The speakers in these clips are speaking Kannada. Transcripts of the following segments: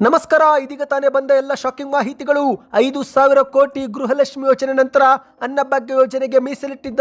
ನಮಸ್ಕಾರ. ಇದೀಗ ತಾನೇ ಬಂದ ಎಲ್ಲ ಶಾಕಿಂಗ್ ಮಾಹಿತಿಗಳು. 5,000 ಕೋಟಿ ಗೃಹಲಕ್ಷ್ಮಿ ಯೋಜನೆ ನಂತರ ಅನ್ನಭಾಗ್ಯ ಯೋಜನೆಗೆ ಮೀಸಲಿಟ್ಟಿದ್ದ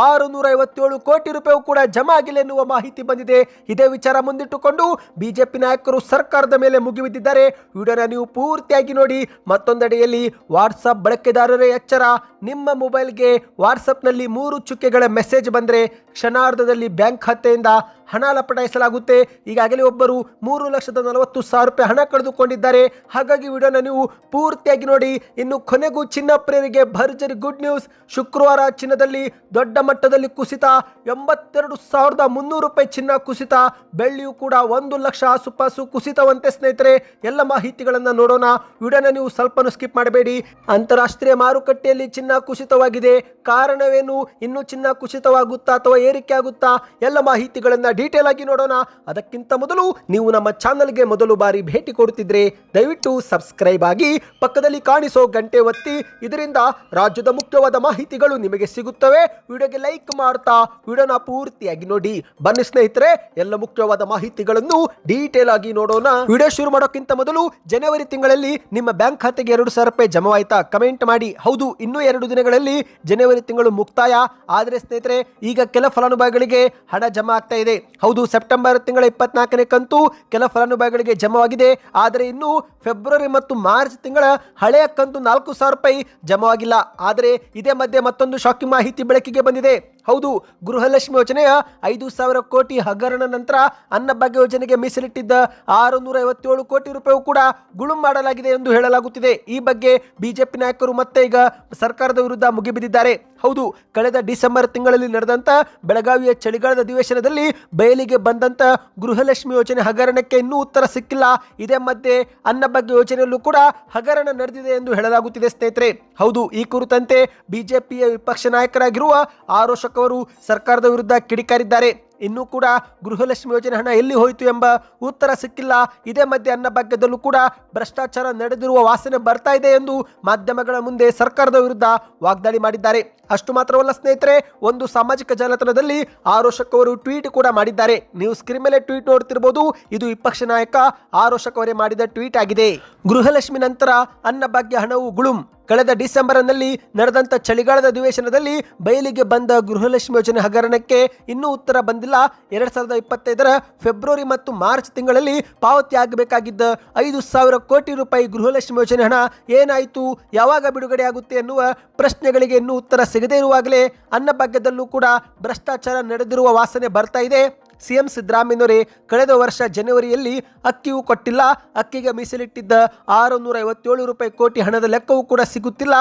657 ಕೋಟಿ ರೂಪಾಯಿ ಕೂಡ ಜಮಾ ಆಗಿಲ್ಲ ಎನ್ನುವ ಮಾಹಿತಿ ಬಂದಿದೆ. ಇದೇ ವಿಚಾರ ಮುಂದಿಟ್ಟುಕೊಂಡು ಬಿಜೆಪಿ ನಾಯಕರು ಸರ್ಕಾರದ ಮೇಲೆ ಮುಗಿಬಿದ್ದಿದ್ದಾರೆ. ವಿಡಿಯೋನ ನೀವು ಪೂರ್ತಿಯಾಗಿ ನೋಡಿ. ಮತ್ತೊಂದೆಡೆಯಲ್ಲಿ ವಾಟ್ಸಪ್ ಬಳಕೆದಾರರೇ ಎಚ್ಚರ. ನಿಮ್ಮ ಮೊಬೈಲ್ಗೆ ವಾಟ್ಸಪ್ನಲ್ಲಿ 3 ಚುಕ್ಕೆಗಳ ಮೆಸೇಜ್ ಬಂದರೆ ಕ್ಷಣಾರ್ಧದಲ್ಲಿ ಬ್ಯಾಂಕ್ ಖಾತೆಯಿಂದ ಹಣ ಲಪಟಾಯಿಸಲಾಗುತ್ತೆ. ಈಗಾಗಲೇ ಒಬ್ಬರು 3,40,000 ರೂಪಾಯಿ ಹಣ ಕಳೆದುಕೊಂಡಿದ್ದಾರೆ. ಹಾಗಾಗಿ ವಿಡಿಯೋನ ನೀವು ಪೂರ್ತಿಯಾಗಿ ನೋಡಿ. ಇನ್ನು ಕೊನೆಗೂ ಚಿನ್ನ ಪ್ರಿಯರಿಗೆ ಭರ್ಜರಿ ಗುಡ್ ನ್ಯೂಸ್. ಶುಕ್ರವಾರ ಚಿನ್ನದಲ್ಲಿ ದೊಡ್ಡ ಮಟ್ಟದಲ್ಲಿ ಕುಸಿತ. 82,300 ರೂಪಾಯಿ ಚಿನ್ನ ಕುಸಿತ. ಬೆಳ್ಳಿಯೂ ಕೂಡ 1 ಲಕ್ಷ ಆಸುಪಾಸು ಕುಸಿತವಂತೆ. ಸ್ನೇಹಿತರೆ, ಎಲ್ಲ ಮಾಹಿತಿಗಳನ್ನು ನೋಡೋಣ. ವಿಡಿಯೋನ ನೀವು ಸ್ವಲ್ಪನೂ ಸ್ಕಿಪ್ ಮಾಡಬೇಡಿ. ಅಂತಾರಾಷ್ಟ್ರೀಯ ಮಾರುಕಟ್ಟೆಯಲ್ಲಿ ಚಿನ್ನ ಕುಸಿತವಾಗಿದೆ. ಕಾರಣವೇನು? ಇನ್ನು ಚಿನ್ನ ಕುಸಿತವಾಗುತ್ತಾ ಅಥವಾ ಏರಿಕೆ ಆಗುತ್ತಾ? ಎಲ್ಲ ಮಾಹಿತಿಗಳನ್ನು ಡೀಟೇಲ್ ಆಗಿ ನೋಡೋಣ. ಅದಕ್ಕಿಂತ ಮೊದಲು ನೀವು ನಮ್ಮ ಚಾನಲ್ಗೆ ಮೊದಲು ಬಾರಿ ಭೇಟಿ ಕೊಡುತ್ತಿದ್ರೆ ದಯವಿಟ್ಟು ಸಬ್ಸ್ಕ್ರೈಬ್ ಆಗಿ ಪಕ್ಕದಲ್ಲಿ ಕಾಣಿಸೋ ಗಂಟೆ ಒತ್ತಿ. ಇದರಿಂದ ರಾಜ್ಯದ ಮುಖ್ಯವಾದ ಮಾಹಿತಿಗಳು ನಿಮಗೆ ಸಿಗುತ್ತವೆ. ವಿಡಿಯೋಗೆ ಲೈಕ್ ಮಾಡ್ತಾ ವಿಡಿಯೋನ ಪೂರ್ತಿಯಾಗಿ ನೋಡಿ. ಬನ್ನಿ ಸ್ನೇಹಿತರೆ, ಎಲ್ಲ ಮುಖ್ಯವಾದ ಮಾಹಿತಿಗಳನ್ನು ಡೀಟೇಲ್ ಆಗಿ ನೋಡೋಣ. ವಿಡಿಯೋ ಶುರು ಮಾಡೋಕ್ಕಿಂತ ಮೊದಲು ಜನವರಿ ತಿಂಗಳಲ್ಲಿ ನಿಮ್ಮ ಬ್ಯಾಂಕ್ ಖಾತೆಗೆ 2,000 ರೂಪಾಯಿ ಜಮಾವಾಯ್ತಾ? ಕಮೆಂಟ್ ಮಾಡಿ. ಹೌದು, ಇನ್ನೂ 2 ದಿನಗಳಲ್ಲಿ ಜನವರಿ ತಿಂಗಳು ಮುಕ್ತಾಯ. ಆದರೆ ಸ್ನೇಹಿತರೆ, ಈಗ ಕೆಲ ಫಲಾನುಭವಿಗಳಿಗೆ ಹಣ ಜಮಾ ಆಗ್ತಾ ಇದೆ. ಹೌದು, ಸೆಪ್ಟೆಂಬರ್ ತಿಂಗಳ 24ನೇ ಕಂತು ಕೆಲ ಫಲಾನುಭವಿಗಳಿಗೆ ಜಮಾವಾಗಿದೆ. ಆದರೆ ಇನ್ನು ಫೆಬ್ರವರಿ ಮತ್ತು ಮಾರ್ಚ್ ತಿಂಗಳ ಹಳೆಯ ಕಂತು 4,000 ರೂಪಾಯಿ ಜಮಾವಾಗಿಲ್ಲ. ಆದರೆ ಇದೇ ಮಧ್ಯೆ ಮತ್ತೊಂದು ಶಾಕಿಂಗ್ ಮಾಹಿತಿ ಬೆಳಕಿಗೆ ಬಂದಿದೆ. ಹೌದು, ಗೃಹಲಕ್ಷ್ಮಿ ಯೋಜನೆಯ 5,000 ಕೋಟಿ ಹಗರಣ ನಂತರ ಅನ್ನಭಾಗ್ಯ ಯೋಜನೆಗೆ ಮೀಸಲಿಟ್ಟಿದ್ದ 657 ಕೋಟಿ ರೂಪಾಯಿ ಕೂಡ ಗುಳುಂ ಮಾಡಲಾಗಿದೆ ಎಂದು ಹೇಳಲಾಗುತ್ತಿದೆ. ಈ ಬಗ್ಗೆ ಬಿಜೆಪಿ ನಾಯಕರು ಮತ್ತೆ ಈಗ ಸರ್ಕಾರದ ವಿರುದ್ಧ ಮುಗಿಬಿದ್ದಿದ್ದಾರೆ. ಹೌದು, ಕಳೆದ ಡಿಸೆಂಬರ್ ತಿಂಗಳಲ್ಲಿ ನಡೆದಂತ ಬೆಳಗಾವಿಯ ಚಳಿಗಾಲದ ಅಧಿವೇಶನದಲ್ಲಿ ಬಯಲಿಗೆ ಬಂದಂತ ಗೃಹಲಕ್ಷ್ಮಿ ಯೋಜನೆ ಹಗರಣಕ್ಕೆ ಇನ್ನೂ ಉತ್ತರ ಸಿಕ್ಕಿಲ್ಲ. ಇದೇ ಮಧ್ಯೆ ಅನ್ನಭಾಗ್ಯ ಯೋಜನೆಯಲ್ಲೂ ಕೂಡ ಹಗರಣ ನಡೆದಿದೆ ಎಂದು ಹೇಳಲಾಗುತ್ತಿದೆ. ಸ್ನೇಹಿತರೆ, ಹೌದು, ಈ ಕುರಿತಂತೆ ಬಿಜೆಪಿಯ ವಿಪಕ್ಷ ನಾಯಕರಾಗಿರುವ ಆರೋಶಕ್ ಅವರು ಸರ್ಕಾರದ ವಿರುದ್ಧ ಕಿಡಿಕಾರಿದ್ದಾರೆ. ಇನ್ನೂ ಕೂಡ ಗೃಹಲಕ್ಷ್ಮಿ ಯೋಜನೆ ಹಣ ಎಲ್ಲಿ ಹೋಯಿತು ಎಂಬ ಉತ್ತರ ಸಿಕ್ಕಿಲ್ಲ. ಇದೇ ಮಧ್ಯೆ ಅನ್ನಭಾಗ್ಯದಲ್ಲೂ ಕೂಡ ಭ್ರಷ್ಟಾಚಾರ ನಡೆದಿರುವ ವಾಸನೆ ಬರ್ತಾ ಇದೆ ಎಂದು ಮಾಧ್ಯಮಗಳ ಮುಂದೆ ಸರ್ಕಾರದ ವಿರುದ್ಧ ವಾಗ್ದಾಳಿ ಮಾಡಿದ್ದಾರೆ. ಅಷ್ಟು ಮಾತ್ರವಲ್ಲ ಸ್ನೇಹಿತರೆ, ಒಂದು ಸಾಮಾಜಿಕ ಜಾಲತಾಣದಲ್ಲಿ ಆರೋಶಕ್ ಅವರು ಟ್ವೀಟ್ ಕೂಡ ಮಾಡಿದ್ದಾರೆ. ನೀವು ಸ್ಕ್ರೀನ್ ಮೇಲೆ ಟ್ವೀಟ್ ನೋಡ್ತಿರ್ಬೋದು. ಇದು ವಿಪಕ್ಷ ನಾಯಕ ಆರೋಶಕ್ ಅವರೇ ಮಾಡಿದ ಟ್ವೀಟ್ ಆಗಿದೆ. ಗೃಹಲಕ್ಷ್ಮಿ ನಂತರ ಅನ್ನಭಾಗ್ಯ ಹಣವು ಗುಳುಂ. ಕಳೆದ ಡಿಸೆಂಬರ್ನಲ್ಲಿ ನಡೆದಂತ ಚಳಿಗಾಲದ ಅಧಿವೇಶನದಲ್ಲಿ ಬಯಲಿಗೆ ಬಂದ ಗೃಹಲಕ್ಷ್ಮಿ ಯೋಜನೆ ಹಗರಣಕ್ಕೆ ಇನ್ನೂ ಉತ್ತರ ಬಂದಿಲ್ಲ. 2025ರ ಫೆಬ್ರವರಿ ಮತ್ತು ಮಾರ್ಚ್ ತಿಂಗಳಲ್ಲಿ ಪಾವತಿ ಆಗಬೇಕಾಗಿದ್ದ 5,000 ಕೋಟಿ ರೂಪಾಯಿ ಗೃಹಲಕ್ಷ್ಮಿ ಯೋಜನೆ ಹಣ ಏನಾಯಿತು? ಯಾವಾಗ ಬಿಡುಗಡೆ ಆಗುತ್ತೆ ಎನ್ನುವ ಪ್ರಶ್ನೆಗಳಿಗೆ ಇನ್ನೂ ಉತ್ತರ ಸಿಗದೇ ಇರುವಾಗಲೇ ಅನ್ನಭಾಗ್ಯದಲ್ಲೂ ಕೂಡ ಭ್ರಷ್ಟಾಚಾರ ನಡೆದಿರುವ ವಾಸನೆ ಬರ್ತಾ ಇದೆ. ಸಿಎಂ ಸಿದ್ದರಾಮಯ್ಯನವರೇ ಕಳೆದ ವರ್ಷ ಜನವರಿಯಲ್ಲಿ ಅಕ್ಕಿಯೂ ಕೊಟ್ಟಿಲ್ಲ. ಅಕ್ಕಿಗೆ ಮೀಸಲಿಟ್ಟಿದ್ದ 657 ರೂಪಾಯಿ ಕೋಟಿ ಹಣದ ಲೆಕ್ಕವೂ ಕೂಡ ಸಿಗುತ್ತಿಲ್ಲ.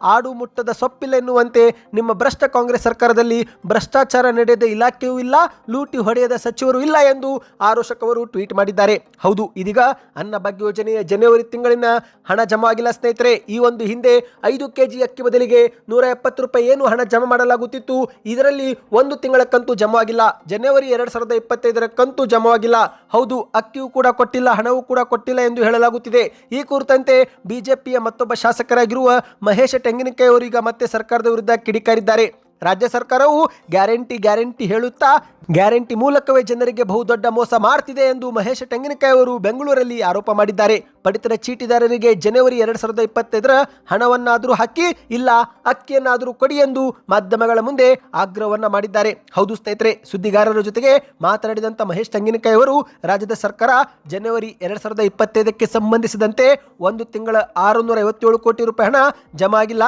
ಆಡು ಮುಟ್ಟದ ಸೊಪ್ಪಿಲ್ಲ ಎನ್ನುವಂತೆ ನಿಮ್ಮ ಭ್ರಷ್ಟ ಕಾಂಗ್ರೆಸ್ ಸರ್ಕಾರದಲ್ಲಿ ಭ್ರಷ್ಟಾಚಾರ ನಡೆಯದ ಇಲಾಖೆಯೂ ಇಲ್ಲ, ಲೂಟಿ ಹೊಡೆಯದ ಸಚಿವರು ಇಲ್ಲ ಎಂದು ಆರೋಶಕ್ ಅವರು ಟ್ವೀಟ್ ಮಾಡಿದ್ದಾರೆ. ಹೌದು, ಇದೀಗ ಅನ್ನಭಾಗ್ಯ ಯೋಜನೆಯ ಜನವರಿ ತಿಂಗಳಿನ ಹಣ ಜಮಾ ಆಗಿಲ್ಲ. ಸ್ನೇಹಿತರೆ, ಈ ಒಂದು ಹಿಂದೆ 5 ಕೆಜಿ ಅಕ್ಕಿ ಬದಲಿಗೆ 170 ರೂಪಾಯಿ ಏನು ಹಣ ಜಮಾ ಮಾಡಲಾಗುತ್ತಿತ್ತು. ಇದರಲ್ಲಿ 1 ತಿಂಗಳ ಕಂತು ಜಮಾ ಆಗಿಲ್ಲ. ಜನವರಿ 2025ರ ಕಂತು ಜಮಾ ಆಗಿಲ್ಲ. ಹೌದು, ಅಕ್ಕಿಯೂ ಕೂಡ ಕೊಟ್ಟಿಲ್ಲ, ಹಣವೂ ಕೂಡ ಕೊಟ್ಟಿಲ್ಲ ಎಂದು ಹೇಳಲಾಗುತ್ತಿದೆ. ಈ ಕುರಿತಂತೆ ಬಿಜೆಪಿಯ ಮತ್ತೊಬ್ಬ ಶಾಸಕರಾಗಿರುವ ಮಹೇಶ್ ತೆಂಗಿನಕಾಯಿ ಅವರು ಈಗ ಮತ್ತೆ ಸರ್ಕಾರದ ವಿರುದ್ಧ ಕಿಡಿಕಾರಿದ್ದಾರೆ. ರಾಜ್ಯ ಸರ್ಕಾರವು ಗ್ಯಾರಂಟಿ ಹೇಳುತ್ತಾ ಗ್ಯಾರಂಟಿ ಮೂಲಕವೇ ಜನರಿಗೆ ಬಹುದೊಡ್ಡ ಮೋಸ ಮಾಡ್ತಿದೆ ಎಂದು ಮಹೇಶ್ ತೆಂಗಿನಕಾಯಿ ಅವರು ಬೆಂಗಳೂರಲ್ಲಿ ಆರೋಪ ಮಾಡಿದ್ದಾರೆ. ಪಡಿತರ ಚೀಟಿದಾರರಿಗೆ ಜನವರಿ 2025ರ ಹಣವನ್ನಾದರೂ ಹಾಕಿ, ಇಲ್ಲ ಅಕ್ಕಿಯನ್ನಾದರೂ ಕೊಡಿ ಎಂದು ಮಾಧ್ಯಮಗಳ ಮುಂದೆ ಆಗ್ರಹವನ್ನ ಮಾಡಿದ್ದಾರೆ. ಹೌದು ಸ್ನೇಹಿತರೆ, ಸುದ್ದಿಗಾರರ ಜೊತೆಗೆ ಮಾತನಾಡಿದಂಥ ಮಹೇಶ್ ತೆಂಗಿನಕಾಯಿ ಅವರು ರಾಜ್ಯದ ಸರ್ಕಾರ ಜನವರಿ 2025ಕ್ಕೆ ಸಂಬಂಧಿಸಿದಂತೆ 1 ತಿಂಗಳ 657 ಕೋಟಿ ರೂಪಾಯಿ ಹಣ ಜಮಾ ಆಗಿಲ್ಲ.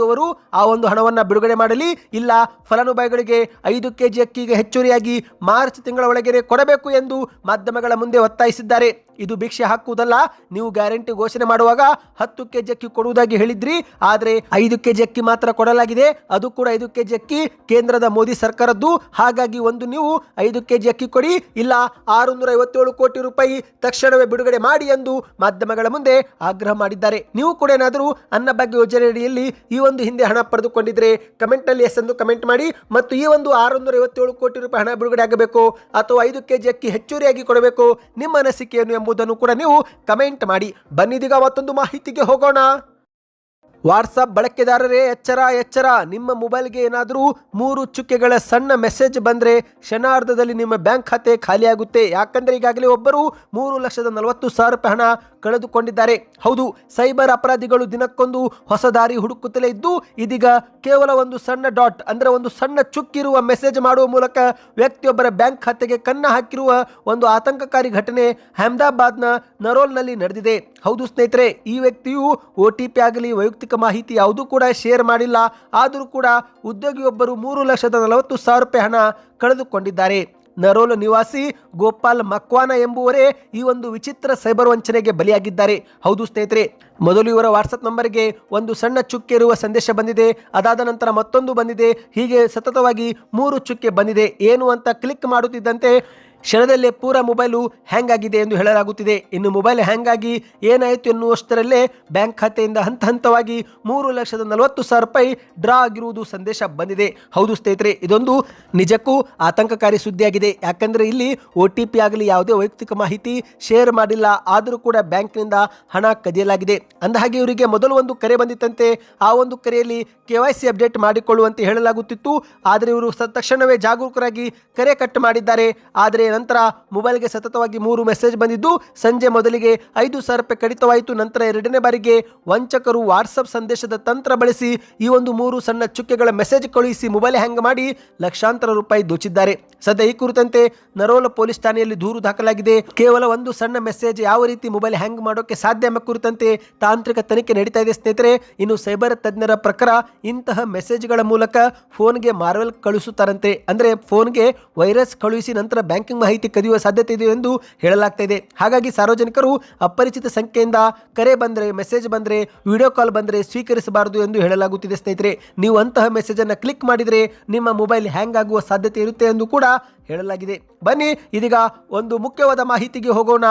ಅವರು ಆ ಒಂದು ಹಣವನ್ನು ಬಿಡುಗಡೆ ಮಾಡಲಿ, ಇಲ್ಲ ಫಲಾನುಭವಿಗಳಿಗೆ 5 ಕೆಜಿ ಅಕ್ಕಿಗೆ ಹೆಚ್ಚುವರಿಯಾಗಿ ಮಾರ್ಚ್ ತಿಂಗಳ ಒಳಗೆ ಕೊಡಬೇಕು ಎಂದು ಮಾಧ್ಯಮಗಳ ಮುಂದೆ ಒತ್ತಾಯಿಸಿದ್ದಾರೆ. ಇದು ಭಿಕ್ಷೆ ಹಾಕುವುದಲ್ಲ. ನೀವು ಗ್ಯಾರಂಟಿ ಘೋಷಣೆ ಮಾಡುವಾಗ 10 ಕೆಜಿ ಅಕ್ಕಿ ಕೊಡುವುದಾಗಿ ಹೇಳಿದ್ರಿ. ಆದರೆ 5 ಕೆಜಿ ಅಕ್ಕಿ ಮಾತ್ರ ಕೊಡಲಾಗಿದೆ. ಅದು ಕೂಡ 5 ಕೆಜಿ ಅಕ್ಕಿ ಕೇಂದ್ರದ ಮೋದಿ ಸರ್ಕಾರದ್ದು. ಹಾಗಾಗಿ ನೀವು 5 ಕೆಜಿ ಅಕ್ಕಿ ಕೊಡಿ, ಇಲ್ಲ 657 ಕೋಟಿ ರೂಪಾಯಿ ತಕ್ಷಣವೇ ಬಿಡುಗಡೆ ಮಾಡಿ ಎಂದು ಮಾಧ್ಯಮಗಳ ಮುಂದೆ ಆಗ್ರಹ ಮಾಡಿದ್ದಾರೆ. ನೀವು ಕೂಡ ಏನಾದರೂ ಅನ್ನಭಾಗ್ಯ ಯೋಜನೆ ಅಡಿಯಲ್ಲಿ ಈ ಒಂದು ಹಿಂದೆ ಹಣ ಪಡೆದುಕೊಂಡಿದ್ರೆ ಕಮೆಂಟ್ ನಲ್ಲಿ ಎಸ್ ಎಂದು ಕಮೆಂಟ್ ಮಾಡಿ. ಮತ್ತು ಈ ಒಂದು 657 ಕೋಟಿ ರೂಪಾಯಿ ಹಣ ಬಿಡುಗಡೆ ಆಗಬೇಕು ಅಥವಾ 5 ಕೆಜಿ ಅಕ್ಕಿ ಹೆಚ್ಚುವರಿಯಾಗಿ ಕೊಡಬೇಕು, ನಿಮ್ಮ ಅನಿಸಿಕೆಯನ್ನು ಎಂಬುದನ್ನು ಕೂಡ ನೀವು ಕಮೆಂಟ್ ಮಾಡಿ. ಬನ್ನಿದೀಗ ಮತ್ತೊಂದು ಮಾಹಿತಿಗೆ ಹೋಗೋಣ. ವಾಟ್ಸಪ್ ಬಳಕೆದಾರರೇ ಎಚ್ಚರ ಎಚ್ಚರ, ನಿಮ್ಮ ಮೊಬೈಲ್ಗೆ ಏನಾದರೂ 3 ಚುಕ್ಕೆಗಳ ಸಣ್ಣ ಮೆಸೇಜ್ ಬಂದರೆ ಕ್ಷಣಾರ್ಧದಲ್ಲಿ ನಿಮ್ಮ ಬ್ಯಾಂಕ್ ಖಾತೆ ಖಾಲಿಯಾಗುತ್ತೆ. ಯಾಕಂದರೆ ಈಗಾಗಲೇ ಒಬ್ಬರು 3,40,000 ರೂಪಾಯಿ ಹಣ ಕಳೆದುಕೊಂಡಿದ್ದಾರೆ. ಹೌದು, ಸೈಬರ್ ಅಪರಾಧಿಗಳು ದಿನಕ್ಕೊಂದು ಹೊಸ ದಾರಿ ಹುಡುಕುತ್ತಲೇ ಇದ್ದು ಇದೀಗ ಕೇವಲ ಒಂದು ಸಣ್ಣ ಡಾಟ್ ಅಂದರೆ ಒಂದು ಸಣ್ಣ ಚುಕ್ಕಿರುವ ಮೆಸೇಜ್ ಮಾಡುವ ಮೂಲಕ ವ್ಯಕ್ತಿಯೊಬ್ಬರ ಬ್ಯಾಂಕ್ ಖಾತೆಗೆ ಕನ್ನ ಹಾಕಿರುವ ಒಂದು ಆತಂಕಕಾರಿ ಘಟನೆ ಅಹಮದಾಬಾದ್ನ ನರೋಲ್ನಲ್ಲಿ ನಡೆದಿದೆ. ಹೌದು ಸ್ನೇಹಿತರೆ, ಈ ವ್ಯಕ್ತಿಯು OTP ಆಗಲಿ ವೈಯಕ್ತಿಕ ಮಾಹಿತಿ ಯಾವುದೂ ಕೂಡ ಶೇರ್ ಮಾಡಿಲ್ಲ. ಆದರೂ ಕೂಡ ಉದ್ಯೋಗಿಯೊಬ್ಬರು 3,40,000 ರೂಪಾಯಿ ಹಣ ಕಳೆದುಕೊಂಡಿದ್ದಾರೆ. ನರೋಲ್ ನಿವಾಸಿ ಗೋಪಾಲ್ ಮಕ್ವಾನ ಎಂಬುವರೇ ಈ ಒಂದು ವಿಚಿತ್ರ ಸೈಬರ್ ವಂಚನೆಗೆ ಬಲಿಯಾಗಿದ್ದಾರೆ. ಹೌದು ಸ್ನೇಹಿತರೆ, ಮೊದಲು ಇವರ ವಾಟ್ಸಪ್ ನಂಬರ್ಗೆ ಒಂದು ಸಣ್ಣ ಚುಕ್ಕೆ ಇರುವ ಸಂದೇಶ ಬಂದಿದೆ. ಅದಾದ ನಂತರ ಮತ್ತೊಂದು ಬಂದಿದೆ. ಹೀಗೆ ಸತತವಾಗಿ 3 ಚುಕ್ಕೆ ಬಂದಿದೆ. ಏನು ಅಂತ ಕ್ಲಿಕ್ ಮಾಡುತ್ತಿದ್ದಂತೆ ಕ್ಷಣದಲ್ಲೇ ಪೂರ ಮೊಬೈಲು ಹ್ಯಾಂಗ್ ಆಗಿದೆ ಎಂದು ಹೇಳಲಾಗುತ್ತಿದೆ. ಇನ್ನು ಮೊಬೈಲ್ ಹ್ಯಾಂಗ್ ಆಗಿ ಏನಾಯಿತು ಎನ್ನುವಷ್ಟರಲ್ಲೇ ಬ್ಯಾಂಕ್ ಖಾತೆಯಿಂದ ಹಂತ ಹಂತವಾಗಿ 3,40,000 ರೂಪಾಯಿ ಡ್ರಾ ಆಗಿರುವುದು ಸಂದೇಶ ಬಂದಿದೆ. ಹೌದು ಸ್ನೇಹಿತರೆ, ಇದೊಂದು ನಿಜಕ್ಕೂ ಆತಂಕಕಾರಿ ಸುದ್ದಿಯಾಗಿದೆ. ಯಾಕಂದರೆ ಇಲ್ಲಿ OTP ಆಗಲಿ ಯಾವುದೇ ವೈಯಕ್ತಿಕ ಮಾಹಿತಿ ಶೇರ್ ಮಾಡಿಲ್ಲ. ಆದರೂ ಕೂಡ ಬ್ಯಾಂಕ್ನಿಂದ ಹಣ ಕದಿಯಲಾಗಿದೆ. ಅಂದಹಾಗೆ ಇವರಿಗೆ ಮೊದಲು ಒಂದು ಕರೆ ಬಂದಿತ್ತಂತೆ. ಆ ಒಂದು ಕರೆಯಲ್ಲಿ KYC ಅಪ್ಡೇಟ್ ಮಾಡಿಕೊಳ್ಳುವಂತೆ ಹೇಳಲಾಗುತ್ತಿತ್ತು. ಆದರೆ ಇವರು ತಕ್ಷಣವೇ ಜಾಗರೂಕರಾಗಿ ಕರೆ ಕಟ್ ಮಾಡಿದ್ದಾರೆ. ಆದರೆ ನಂತರ ಮೊಬೈಲ್ಗೆ ಸತತವಾಗಿ 3 ಮೆಸೇಜ್ ಬಂದಿದ್ದು ಸಂಜೆ ಮೊದಲಿಗೆ 5,000 ರೂಪಾಯಿ ಕಡಿತವಾಯಿತು. ನಂತರ ಎರಡನೇ ಬಾರಿಗೆ ವಂಚಕರು ವಾಟ್ಸಪ್ ಸಂದೇಶದ ತಂತ್ರ ಬಳಸಿ ಈ ಒಂದು 3 ಸಣ್ಣ ಚುಕ್ಕೆಗಳ ಮೆಸೇಜ್ ಕಳುಹಿಸಿ ಮೊಬೈಲ್ ಹ್ಯಾಂಗ್ ಮಾಡಿ ಲಕ್ಷಾಂತರ ರೂಪಾಯಿ ದೋಚಿದ್ದಾರೆ. ಸದ್ಯ ಈ ಕುರಿತಂತೆ ನರೋಲ ಪೊಲೀಸ್ ಠಾಣೆಯಲ್ಲಿ ದೂರು ದಾಖಲಾಗಿದೆ. ಕೇವಲ ಒಂದು ಸಣ್ಣ ಮೆಸೇಜ್ ಯಾವ ರೀತಿ ಮೊಬೈಲ್ ಹ್ಯಾಂಗ್ ಮಾಡೋಕೆ ಸಾಧ್ಯ ಎಂಬ ಕುರಿತಂತೆ ತಾಂತ್ರಿಕ ತನಿಖೆ ನಡೀತಾ ಇದೆ ಸ್ನೇಹಿತರೆ. ಇನ್ನು ಸೈಬರ್ ತಜ್ಞರ ಪ್ರಕಾರ ಇಂತಹ ಮೆಸೇಜ್ಗಳ ಮೂಲಕ ಫೋನ್ಗೆ ಮಾರ್ವೆಲ್ ಕಳುಹಿಸುತ್ತಾರಂತೆ. ಅಂದರೆ ಫೋನ್ಗೆ ವೈರಸ್ ಕಳುಹಿಸಿ ನಂತರ ಬ್ಯಾಂಕಿಂಗ್ ಮಾಹಿತಿ ಕದಿಯುವ ಸಾಧ್ಯತೆ ಇದೆ ಎಂದು ಹೇಳಲಾಗ್ತಾ ಇದೆ. ಹಾಗಾಗಿ ಸಾರ್ವಜನಿಕರು ಅಪರಿಚಿತ ಸಂಖ್ಯೆಯಿಂದ ಕರೆ ಬಂದರೆ, ಮೆಸೇಜ್ ಬಂದರೆ, ವಿಡಿಯೋ ಕಾಲ್ ಬಂದರೆ ಸ್ವೀಕರಿಸಬಾರದು ಎಂದು ಹೇಳಲಾಗುತ್ತಿದೆ ಸ್ನೇಹಿತರೆ. ನೀವು ಅಂತಹ ಮೆಸೇಜ್ ಅನ್ನು ಕ್ಲಿಕ್ ಮಾಡಿದರೆ ನಿಮ್ಮ ಮೊಬೈಲ್ ಹ್ಯಾಂಗ್ ಆಗುವ ಸಾಧ್ಯತೆ ಇರುತ್ತೆ ಎಂದು ಕೂಡ ಹೇಳಲಾಗಿದೆ. ಬನ್ನಿ ಇದೀಗ ಒಂದು ಮುಖ್ಯವಾದ ಮಾಹಿತಿಗೆ ಹೋಗೋಣ.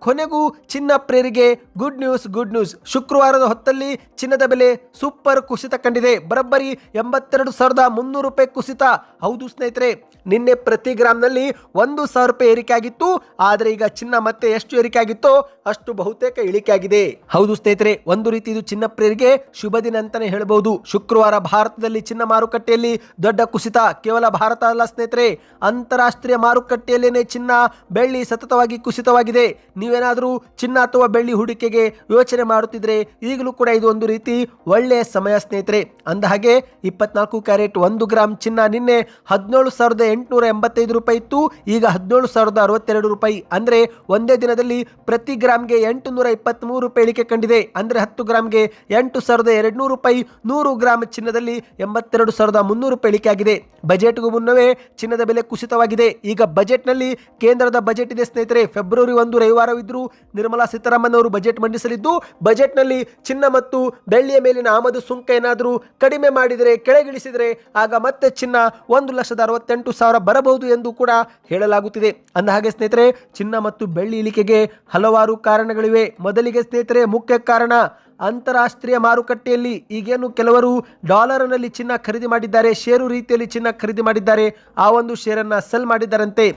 ಕೊನೆಗೂ ಚಿನ್ನ ಪ್ರೇರಿಗೆ ಗುಡ್ ನ್ಯೂಸ್. ಶುಕ್ರವಾರದ ಹೊತ್ತಲ್ಲಿ ಚಿನ್ನದ ಬೆಲೆ ಸೂಪರ್ ಕುಸಿತ ಕಂಡಿದೆ. ಬರೋಬ್ಬರಿ 82,300 ರೂಪಾಯಿ ಕುಸಿತ. ಹೌದು ಸ್ನೇಹಿತರೆ, ನಿನ್ನೆ ಪ್ರತಿ ಗ್ರಾಮ್ನಲ್ಲಿ 1,000 ರೂಪಾಯಿ ಏರಿಕೆ ಆಗಿತ್ತು. ಆದರೆ ಈಗ ಚಿನ್ನ ಮತ್ತೆ ಎಷ್ಟು ಏರಿಕೆ ಆಗಿತ್ತೋ ಅಷ್ಟು ಬಹುತೇಕ ಇಳಿಕೆ ಆಗಿದೆ. ಹೌದು ಸ್ನೇಹಿತರೆ, ಒಂದು ರೀತಿ ಇದು ಚಿನ್ನ ಪ್ರೇರಿಗೆ ಶುಭ ದಿನ ಅಂತಾನೆ ಹೇಳಬಹುದು. ಶುಕ್ರವಾರ ಭಾರತದಲ್ಲಿ ಚಿನ್ನ ಮಾರುಕಟ್ಟೆಯಲ್ಲಿ ದೊಡ್ಡ ಕುಸಿತ. ಕೇವಲ ಭಾರತ ಅಲ್ಲ ಸ್ನೇಹಿತರೆ, ಅಂತಾರಾಷ್ಟ್ರೀಯ ಮಾರುಕಟ್ಟೆಯಲ್ಲೇನೆ ಚಿನ್ನ ಬೆಳ್ಳಿ ಸತತವಾಗಿ ಕುಸಿತವಾಗಿದೆ. ನೀವೇನಾದರೂ ಚಿನ್ನ ಅಥವಾ ಬೆಳ್ಳಿ ಹೂಡಿಕೆಗೆ ಯೋಚನೆ ಮಾಡುತ್ತಿದ್ರೆ ಈಗಲೂ ಕೂಡ ಇದು ಒಂದು ರೀತಿ ಒಳ್ಳೆಯ ಸಮಯ ಸ್ನೇಹಿತರೆ. ಅಂದಹಾಗೆ 24 ಕ್ಯಾರೆಟ್ 1 ಗ್ರಾಮ್ ಚಿನ್ನ ನಿನ್ನೆ 17,885 ರೂಪಾಯಿ ಇತ್ತು. ಈಗ 17,062 ರೂಪಾಯಿ. ಅಂದರೆ ಒಂದೇ ದಿನದಲ್ಲಿ ಪ್ರತಿ ಗ್ರಾಮ್ಗೆ 823 ರೂಪಾಯಿ ಇಳಿಕೆ ಕಂಡಿದೆ. ಅಂದರೆ 10 ಗ್ರಾಮ್ಗೆ 8,200 ರೂಪಾಯಿ. 100 ಗ್ರಾಮ್ ಚಿನ್ನದಲ್ಲಿ 82,300 ರೂಪಾಯಿ ಇಳಿಕೆ ಆಗಿದೆ. ಬಜೆಟ್ಗೂ ಮುನ್ನವೇ ಚಿನ್ನದ ಬೆಲೆ ಕುಸಿತವಾಗಿದೆ. ಈಗ ಬಜೆಟ್ನಲ್ಲಿ ಕೇಂದ್ರದ ಬಜೆಟ್ ಇದೆ ಸ್ನೇಹಿತರೆ. ಫೆಬ್ರವರಿ 1 ರವಿವಾರವಿದ್ದರೂ ನಿರ್ಮಲಾ ಸೀತಾರಾಮನ್ ಅವರು ಬಜೆಟ್ ಮಂಡಿಸಲಿದ್ದು, ಬಜೆಟ್ನಲ್ಲಿ ಚಿನ್ನ ಮತ್ತು ಬೆಳ್ಳಿಯ ಮೇಲಿನ ಆಮದು ಸುಂಕ ಏನಾದರೂ ಕಡಿಮೆ ಮಾಡಿದರೆ, ಕೆಳಗಿಳಿಸಿದರೆ ಆಗ ಮತ್ತೆ ಚಿನ್ನ 1,68,000 ಬರಬಹುದು ಎಂದು ಕೂಡ ಹೇಳಲಾಗುತ್ತಿದೆ. ಅಂದಹಾಗೆ ಸ್ನೇಹಿತರೆ, ಚಿನ್ನ ಮತ್ತು ಬೆಳ್ಳಿ ಇಳಿಕೆಗೆ ಹಲವಾರು ಕಾರಣಗಳಿವೆ. ಮೊದಲಿಗೆ ಸ್ನೇಹಿತರೆ, ಮುಖ್ಯ ಕಾರಣ ಅಂತಾರಾಷ್ಟ್ರೀಯ ಮಾರುಕಟ್ಟೆಯಲ್ಲಿ ಈಗೇನು ಕೆಲವರು ಡಾಲರ್ನಲ್ಲಿ ಚಿನ್ನ ಖರೀದಿ ಮಾಡಿದ್ದಾರೆ, ಷೇರು ರೀತಿಯಲ್ಲಿ ಚಿನ್ನ ಖರೀದಿ ಮಾಡಿದ್ದಾರೆ, ಆ ಒಂದು ಶೇರನ್ನು ಸೆಲ್ ಮಾಡಿದ್ದಾರಂತೆ.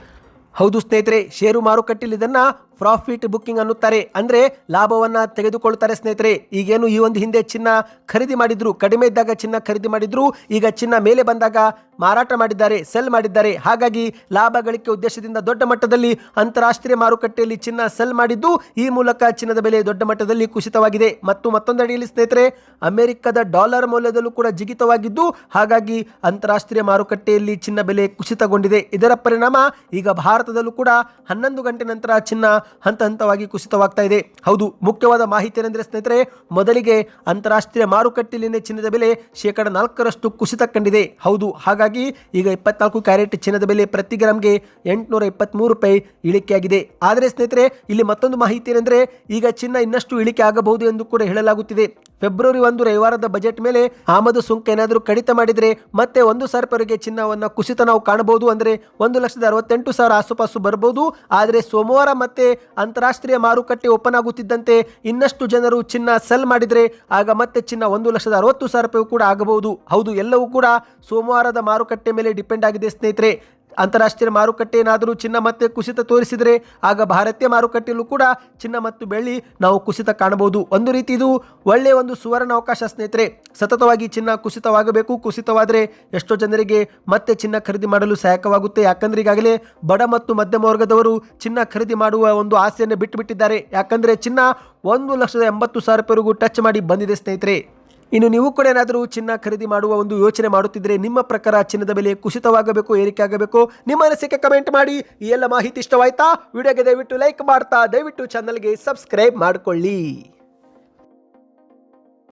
ಹೌದು ಸ್ನೇಹಿತರೆ, ಷೇರು ಮಾರುಕಟ್ಟೆಯಲ್ಲಿ ಇದನ್ನು ಪ್ರಾಫಿಟ್ ಬುಕ್ಕಿಂಗ್ ಅನ್ನುತ್ತಾರೆ. ಅಂದರೆ ಲಾಭವನ್ನು ತೆಗೆದುಕೊಳ್ತಾರೆ ಸ್ನೇಹಿತರೆ. ಈಗೇನು ಈ ಒಂದು ಹಿಂದೆ ಚಿನ್ನ ಖರೀದಿ ಮಾಡಿದ್ರು, ಕಡಿಮೆ ಇದ್ದಾಗ ಚಿನ್ನ ಖರೀದಿ ಮಾಡಿದ್ರು, ಈಗ ಚಿನ್ನ ಮೇಲೆ ಬಂದಾಗ ಮಾರಾಟ ಮಾಡಿದ್ದಾರೆ, ಸೆಲ್ ಮಾಡಿದ್ದಾರೆ. ಹಾಗಾಗಿ ಲಾಭ ಗಳಿಕೆ ಉದ್ದೇಶದಿಂದ ದೊಡ್ಡ ಮಟ್ಟದಲ್ಲಿ ಅಂತಾರಾಷ್ಟ್ರೀಯ ಮಾರುಕಟ್ಟೆಯಲ್ಲಿ ಚಿನ್ನ ಸೆಲ್ ಮಾಡಿದ್ದು, ಈ ಮೂಲಕ ಚಿನ್ನದ ಬೆಲೆ ದೊಡ್ಡ ಮಟ್ಟದಲ್ಲಿ ಕುಸಿತವಾಗಿದೆ. ಮತ್ತು ಮತ್ತೊಂದಡಿಯಲ್ಲಿ ಸ್ನೇಹಿತರೆ, ಅಮೆರಿಕದ ಡಾಲರ್ ಮೌಲ್ಯದಲ್ಲೂ ಕೂಡ ಜಿಗಿತವಾಗಿದ್ದು, ಹಾಗಾಗಿ ಅಂತಾರಾಷ್ಟ್ರೀಯ ಮಾರುಕಟ್ಟೆಯಲ್ಲಿ ಚಿನ್ನ ಬೆಲೆ ಕುಸಿತಗೊಂಡಿದೆ. ಇದರ ಪರಿಣಾಮ ಈಗ ಭಾರತದಲ್ಲೂ ಕೂಡ 11 ಗಂಟೆ ನಂತರ ಚಿನ್ನ ಹಂತ ಹಂತವಾಗಿ ಕುಸಿತವಾಗ್ತಾ ಇದೆ. ಹೌದು, ಮುಖ್ಯವಾದ ಮಾಹಿತಿ ಏನೆಂದರೆ ಸ್ನೇಹಿತರೆ, ಮೊದಲಿಗೆ ಅಂತಾರಾಷ್ಟ್ರೀಯ ಮಾರುಕಟ್ಟೆಯಲ್ಲಿ ಚಿನ್ನದ ಬೆಲೆ 4% ಕುಸಿತ ಕಂಡಿದೆ. ಹೌದು, ಹಾಗಾಗಿ ಈಗ 24 ಕ್ಯಾರೆಟ್ ಚಿನ್ನದ ಬೆಲೆ ಪ್ರತಿ ಗ್ರಾಮ್ಗೆ 823 ರೂಪಾಯಿ ಇಳಿಕೆಯಾಗಿದೆ. ಆದರೆ ಸ್ನೇಹಿತರೆ, ಇಲ್ಲಿ ಮತ್ತೊಂದು ಮಾಹಿತಿ ಏನೆಂದರೆ, ಈಗ ಚಿನ್ನ ಇನ್ನಷ್ಟು ಇಳಿಕೆ ಆಗಬಹುದು ಎಂದು ಕೂಡ ಹೇಳಲಾಗುತ್ತಿದೆ. ಫೆಬ್ರವರಿ 1 ರವಿವಾರದ ಬಜೆಟ್ ಮೇಲೆ ಆಮದು ಸುಂಕ ಏನಾದರೂ ಕಡಿತ ಮಾಡಿದರೆ ಮತ್ತೆ 1,000 ರೂಪಾಯಿಗೆ ಚಿನ್ನವನ್ನು ಕುಸಿತ ನಾವು ಕಾಣಬಹುದು. ಅಂದರೆ 1,68,000 ಆಸುಪಾಸು ಬರಬಹುದು. ಆದರೆ ಸೋಮವಾರ ಮತ್ತೆ ಅಂತಾರಾಷ್ಟ್ರೀಯ ಮಾರುಕಟ್ಟೆ ಓಪನ್ ಆಗುತ್ತಿದ್ದಂತೆ ಇನ್ನಷ್ಟು ಜನರು ಚಿನ್ನ ಸೆಲ್ ಮಾಡಿದರೆ ಆಗ ಮತ್ತೆ ಚಿನ್ನ 1,60,000 ರೂಪಾಯಿ ಕೂಡ ಆಗಬಹುದು. ಹೌದು, ಎಲ್ಲವೂ ಕೂಡ ಸೋಮವಾರದ ಮಾರುಕಟ್ಟೆ ಮೇಲೆ ಡಿಪೆಂಡ್ ಆಗಿದೆ ಸ್ನೇಹಿತರೆ. ಅಂತಾರಾಷ್ಟ್ರೀಯ ಮಾರುಕಟ್ಟೆ ಏನಾದರೂ ಚಿನ್ನ ಮತ್ತೆ ಕುಸಿತ ತೋರಿಸಿದರೆ ಆಗ ಭಾರತೀಯ ಮಾರುಕಟ್ಟೆಯಲ್ಲೂ ಕೂಡ ಚಿನ್ನ ಮತ್ತು ಬೆಳ್ಳಿ ನಾವು ಕುಸಿತ ಕಾಣಬಹುದು. ಒಂದು ರೀತಿ ಇದು ಒಳ್ಳೆಯ ಒಂದು ಸುವರ್ಣ ಅವಕಾಶ ಸ್ನೇಹಿತರೆ. ಸತತವಾಗಿ ಚಿನ್ನ ಕುಸಿತವಾಗಬೇಕು. ಕುಸಿತವಾದರೆ ಎಷ್ಟೋ ಜನರಿಗೆ ಮತ್ತೆ ಚಿನ್ನ ಖರೀದಿ ಮಾಡಲು ಸಹಾಯಕವಾಗುತ್ತೆ. ಯಾಕಂದ್ರೆ ಈಗಾಗಲೇ ಬಡ ಮತ್ತು ಮಧ್ಯಮ ವರ್ಗದವರು ಚಿನ್ನ ಖರೀದಿ ಮಾಡುವ ಒಂದು ಆಸೆಯನ್ನು ಬಿಟ್ಟುಬಿಟ್ಟಿದ್ದಾರೆ. ಯಾಕಂದ್ರೆ ಚಿನ್ನ 1,80,000 ರೂಪಾಯಿವರೆಗೂ ಟಚ್ ಮಾಡಿ ಬಂದಿದೆ ಸ್ನೇಹಿತರೆ. ಇನ್ನು ನೀವು ಕೂಡ ಏನಾದರೂ ಚಿನ್ನ ಖರೀದಿ ಮಾಡುವ ಒಂದು ಯೋಚನೆ ಮಾಡುತ್ತಿದ್ದರೆ ನಿಮ್ಮ ಪ್ರಕಾರ ಚಿನ್ನದ ಬೆಲೆ ಕುಸಿತವಾಗಬೇಕು, ಏರಿಕೆ ಆಗಬೇಕು? ನಿಮ್ಮ ಅನಿಸಿಕೆ ಕಮೆಂಟ್ ಮಾಡಿ. ಈ ಎಲ್ಲ ಮಾಹಿತಿ ಇಷ್ಟವಾಯ್ತಾ? ವಿಡಿಯೋಗೆ ದಯವಿಟ್ಟು ಲೈಕ್ ಮಾಡ್ತಾ ದಯವಿಟ್ಟು ಚಾನಲ್ಗೆ ಸಬ್ಸ್ಕ್ರೈಬ್ ಮಾಡಿಕೊಳ್ಳಿ.